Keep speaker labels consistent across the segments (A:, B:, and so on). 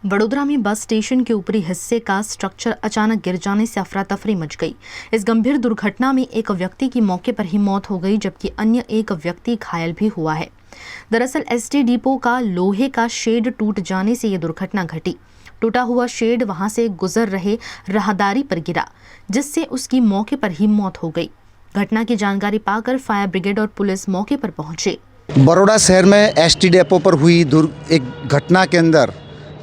A: वडोदरा में bus station के ऊपरी हिस्से का स्ट्रक्चर अचानक गिर जाने से अफरा तफरी मच गई। इस गंभीर दुर्घटना में एक व्यक्ति की मौके पर ही मौत हो गई, जबकि अन्य एक व्यक्ति घायल भी हुआ है। दरअसल एसटी डिपो का लोहे का शेड टूट जाने से ये दुर्घटना घटी। टूटा हुआ शेड वहां से गुजर रहे राहदारी पर गिरा, जिससे उसकी मौके पर ही मौत हो गई। घटना की जानकारी पाकर फायर ब्रिगेड और पुलिस मौके पर पहुंचे।
B: बड़ौदा शहर में एसटी डिपो पर हुई एक घटना के अंदर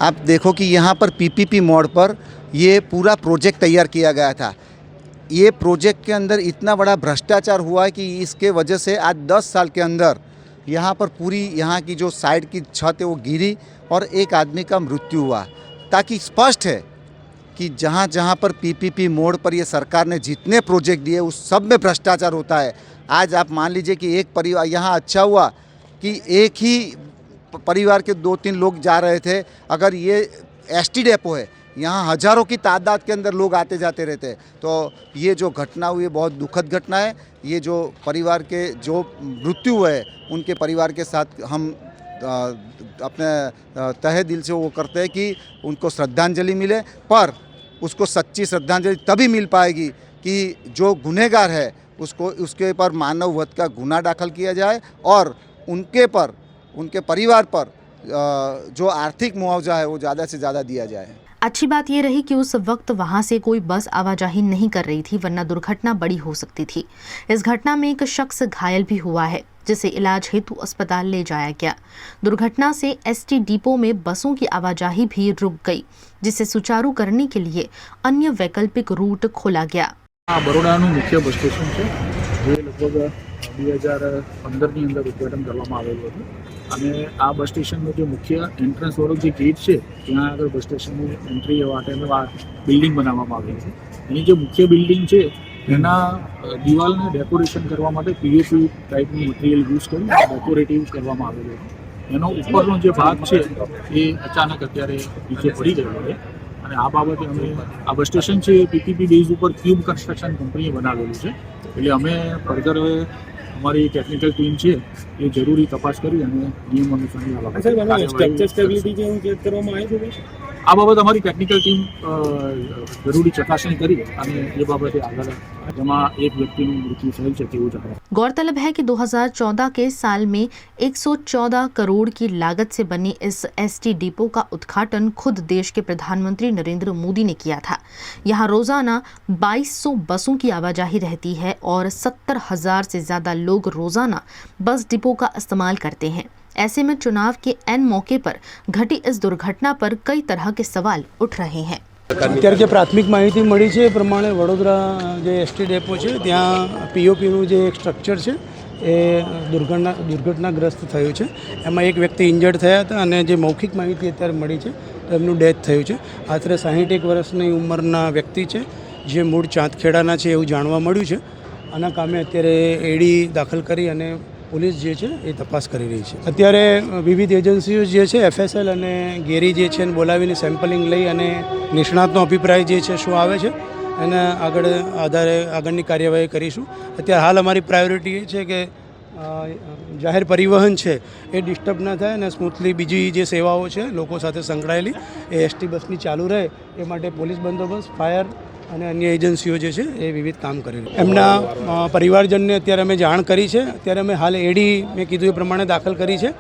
B: आप देखो कि यहाँ पर पीपीपी मोड़ पर ये पूरा प्रोजेक्ट तैयार किया गया था। ये प्रोजेक्ट के अंदर इतना बड़ा भ्रष्टाचार हुआ है कि इसके वजह से आज 10 साल के अंदर यहाँ पर पूरी यहाँ की जो साइड की छत है वो गिरी और एक आदमी का मृत्यु हुआ। ताकि स्पष्ट है कि जहाँ जहाँ पर पीपीपी मोड़ पर ये सरकार ने जितने प्रोजेक्ट दिए उस सब में भ्रष्टाचार होता है। आज आप मान लीजिए कि एक परिवार यहाँ अच्छा हुआ कि एक ही परिवार के 2-3 लोग जा रहे थे। अगर ये एसटी डिपो है, यहाँ हज़ारों की तादाद के अंदर लोग आते जाते रहते हैं। तो ये जो घटना हुई है बहुत दुखद घटना है। ये जो परिवार के जो मृत्यु हुए उनके परिवार के साथ हम अपने तहे दिल से वो करते हैं कि उनको श्रद्धांजलि मिले, पर उसको सच्ची श्रद्धांजलि तभी मिल पाएगी कि जो गुनहगार है उसको उसके पर मानव वध का गुनाह दाखिल किया जाए और उनके परिवार पर जो आर्थिक मुआवजा है वो ज़्यादा से ज़्यादा दिया जाए।
A: अच्छी बात यह रही कि उस वक्त वहां से कोई बस आवाजाही नहीं कर रही थी, वरना दुर्घटना बड़ी हो सकती थी। इस घटना में एक शख्स घायल भी हुआ है, जिसे इलाज हेतु अस्पताल ले जाया गया। दुर्घटना से एसटी डिपो में बसों की आवाजाही भी रुक गई, जिसे सुचारू करने के लिए अन्य वैकल्पिक रूट खोला गया।
C: बरोडाનું મુખ્ય બસ સ્ટેશન છે, જે લગભગ 2015ની અંદર ઉદ્ઘાટન કરવામાં આવેલું હતું અને આ બસ સ્ટેશનનો જે મુખ્ય એન્ટ્રન્સ વાળો જે ગેટ છે ત્યાં આગળ બસ સ્ટેશનની એન્ટ્રી માટેનું આ બિલ્ડિંગ બનાવવામાં આવેલી છે। એની જે મુખ્ય બિલ્ડિંગ છે એના દિવાલને ડેકોરેશન કરવા માટે પીઓપી ટાઈપનું મટીરિયલ યુઝ કરી ડેકોરેટિવ કરવામાં આવેલું છે। એનો ઉપરનો જે ભાગ છે એ અચાનક અત્યારે નીચે પડી ગયો છે અને આ બાબતે અમે આ બસ સ્ટેશન છે પીપીપી બેઝ ઉપર ક્યુબ કન્સ્ટ્રક્શન કંપનીએ બનાવેલું છે। એટલે અમે ફર્ધર અમારી ટેકનિકલ ટીમ છે એ જરૂરી તપાસ કરી અને નિયમ અનુસારની
D: સ્ટ્રક્ચર સ્ટેબિલિટી જેવું ચેક કરવામાં આવ્યું છે।
C: આ બાબત અમારી ટેકનિકલ ટીમ જરૂરી ચકાસણી કરી અને એ બાબતે આગળ જેમાં એક વ્યક્તિનું મૃત્યુ થયેલ છે તેવું જણાવ્યું।
A: गौरतलब है कि 2014 के साल में 114 करोड़ की लागत से बने इस एसटी डिपो का उद्घाटन खुद देश के प्रधानमंत्री नरेंद्र मोदी ने किया था। यहाँ रोजाना 2200 बसों की आवाजाही रहती है और 70,000 से ज्यादा लोग रोजाना बस डिपो का इस्तेमाल करते हैं। ऐसे में चुनाव के एन मौके पर घटी इस दुर्घटना पर कई तरह के सवाल उठ रहे हैं।
D: અત્યારે જે પ્રાથમિક માહિતી મળી છે એ પ્રમાણે વડોદરા જે એસટી ડેપો છે ત્યાં પીઓપીનું જે એક સ્ટ્રક્ચર છે એ દુર્ઘટનાગ્રસ્ત થયું છે। એમાં એક વ્યક્તિ ઇન્જર્ડ થયા હતા અને જે મૌખિક માહિતી અત્યારે મળી છે તો એમનું ડેથ થયું છે। આશરે 61 વર્ષની ઉંમરના વ્યક્તિ છે જે મૂળ ચાંદખેડાના છે એવું જાણવા મળ્યું છે। આના કામે અત્યારે એડી દાખલ કરી અને પોલીસ જે છે એ તપાસ કરી રહી છે। અત્યારે વિવિધ એજન્સીઓ જે છે એફએસએલ અને ગેરી જે છે એને બોલાવીને સેમ્પલિંગ લઈ અને નિષ્ણાતનો અભિપ્રાય જે છે શું આવે છે એના આધારે આગળની કાર્યવાહી કરીશું। અત્યારે હાલ અમારી પ્રાયોરિટી એ છે કે જાહેર પરિવહન છે એ ડિસ્ટર્બ ના થાય અને સ્મૂથલી બીજી જે સેવાઓ છે લોકો સાથે સંકળાયેલી એ એસટી બસની ચાલુ રહે એ માટે પોલીસ બંદોબસ્ત, ફાયર અને અન્ય એજન્સીઓ જે છે એ વિવિધ કામ કરી રહી છે। એમના પરિવારજનને અત્યારે અમે જાણ કરી છે। અત્યારે અમે હાલ એડી મેં કીધું એ પ્રમાણે દાખલ કરી છે।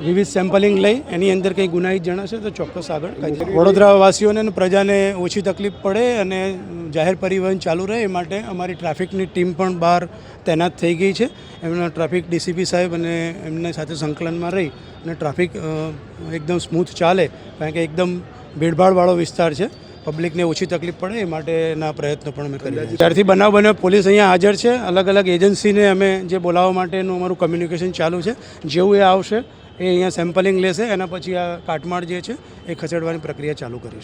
D: વિવિધ સેમ્પલિંગ લઈ એની અંદર કંઈ ગુનાહિત જણાશે તો ચોક્કસ આગળ વડોદરા વાસીઓને અને પ્રજાને ઓછી તકલીફ પડે અને જાહેર પરિવહન ચાલુ રહે એ માટે અમારી ટ્રાફિકની ટીમ પણ બહાર તૈનાત થઈ ગઈ છે। એમના ટ્રાફિક ડીસીપી સાહેબ અને એમના સાથે સંકલનમાં રહી અને ટ્રાફિક એકદમ સ્મૂથ ચાલે, કારણ કે એકદમ ભીડભાડવાળો વિસ્તાર છે, પબ્લિકને ઓછી તકલીફ પડે એ માટેના પ્રયત્નો પણ અમે કરી રહ્યા છીએ। ત્યારથી બનાવ બન્યો પોલીસ અહીંયા હાજર છે। અલગ અલગ એજન્સીને અમે જે બોલાવવા માટેનું અમારું કમ્યુનિકેશન ચાલુ છે। જેવું એ આવશે એ અહીંયા સેમ્પલિંગ લેશે, એના પછી આ કાટમાળ જે છે એ ખસેડવાની પ્રક્રિયા ચાલુ કરીશું।